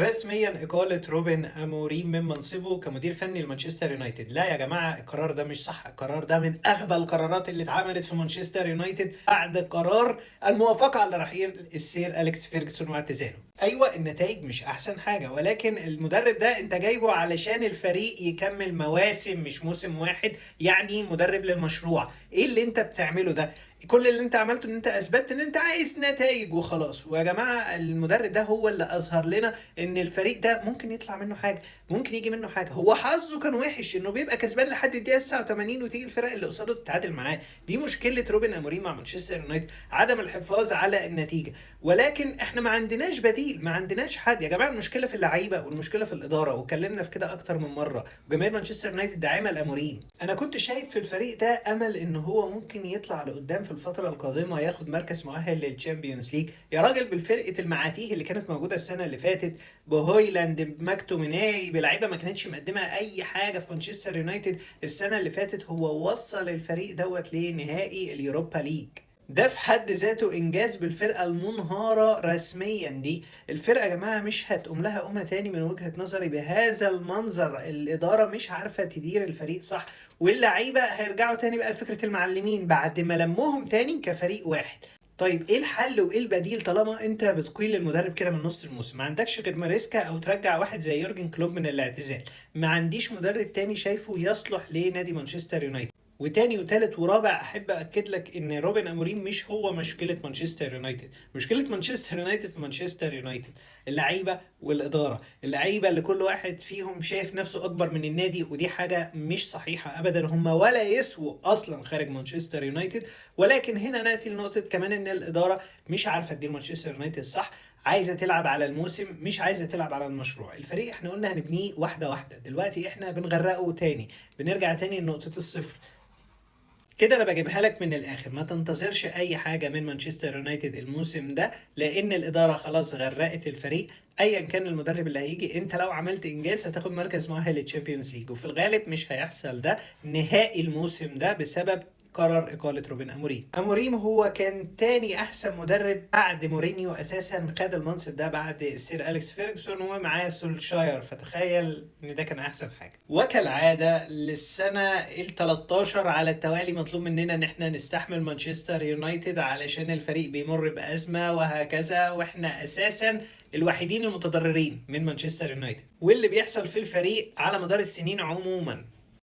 رسميا إقالة روبن أموريم من منصبه كمدير فني لمانشستر يونايتد. لا يا جماعة، القرار ده مش صح. القرار ده من أغبى القرارات اللي اتعملت في مانشستر يونايتد بعد قرار الموافقة على رحيل السير أليكس فيرجسون واعتزاله. أيوة، النتائج مش أحسن حاجة، ولكن المدرب ده أنت جايبه علشان الفريق يكمل مواسم مش موسم واحد، يعني مدرب للمشروع. إيه اللي أنت بتعمله ده؟ كل اللي انت عملته ان انت اثبتت ان انت عايز نتائج وخلاص. ويا جماعه، المدرب ده هو اللي اظهر لنا ان الفريق ده ممكن يطلع منه حاجه، ممكن يجي منه حاجه. هو حظه كان وحش انه بيبقى كسبان لحد الدقيقه 89 وتيجي الفرق اللي قصاده تتعادل معاه. دي مشكله روبن اموريم مع مانشستر يونايتد، عدم الحفاظ على النتيجه. ولكن احنا ما عندناش بديل، ما عندناش حد يا جماعه. المشكله في اللعيبه والمشكله في الاداره، واتكلمنا في كده اكتر من مره. وجماهير مانشستر يونايتد داعمه لاموريم. انا كنت شايف في الفريق ده امل ان هو ممكن يطلع لقدام في الفتره القادمه، ياخد مركز مؤهل للتشامبيونز ليج. يا راجل، بالفرقه المعاتيه اللي كانت موجوده السنه اللي فاتت، بهويلاند، بماكتوميناي، بلعيبه ما كانتش مقدمه اي حاجه في مانشستر يونايتد السنه اللي فاتت، هو وصل الفريق دوت لنهائي اليوروبا ليج. ده في حد ذاته انجاز بالفرقه المنهاره رسميا دي. الفرقه يا جماعه مش هتقوم لها قومه تاني من وجهه نظري بهذا المنظر. الاداره مش عارفه تدير الفريق صح، واللعيبه هيرجعوا تاني بقى لفكره المعلمين بعد ما لموهم تاني كفريق واحد. طيب ايه الحل وايه البديل طالما انت بتقيل المدرب كده من نص الموسم؟ ما عندكش غير ماريسكا او ترجع واحد زي يورجن كلوب من الاعتزال. ما عنديش مدرب تاني شايفه يصلح لنادي مانشستر يونايتد. وتاني وتالت ورابع احب اكد لك ان روبن اموريم مش هو مشكله مانشستر يونايتد. مشكله مانشستر يونايتد في مانشستر يونايتد اللعيبه والاداره. اللعيبه اللي كل واحد فيهم شايف نفسه اكبر من النادي، ودي حاجه مش صحيحه ابدا. هم ولا يسووا اصلا خارج مانشستر يونايتد. ولكن هنا ناتي لنقطه كمان ان الاداره مش عارفه تدير مانشستر يونايتد صح. عايزه تلعب على الموسم، مش عايزه تلعب على المشروع. الفريق احنا قلنا هنبنيه واحده واحده، دلوقتي احنا بنغرقه تاني، بنرجع تاني لنقطه الصفر. كده انا بجيبها لك من الاخر. ما تنتظرش اي حاجه من مانشستر يونايتد الموسم ده، لان الاداره خلاص غرقت الفريق. ايا كان المدرب اللي هيجي، انت لو عملت انجاز هتاخد مركز مؤهل للتشامبيونز ليج، وفي الغالب مش هيحصل ده نهائي الموسم ده بسبب قرار إقالة روبن أموريم. أموريم هو كان تاني أحسن مدرب بعد مورينيو، أساسا خد المنصب ده بعد السير أليكس فيرجسون ومعاه سولشاير، فتخيل إن ده كان أحسن حاجة. وكالعادة للسنة ال 13 على التوالي مطلوب مننا إن احنا نستحمل مانشستر يونايتد علشان الفريق بيمر بأزمة وهكذا، واحنا أساسا الوحيدين المتضررين من مانشستر يونايتد واللي بيحصل في الفريق على مدار السنين عموما.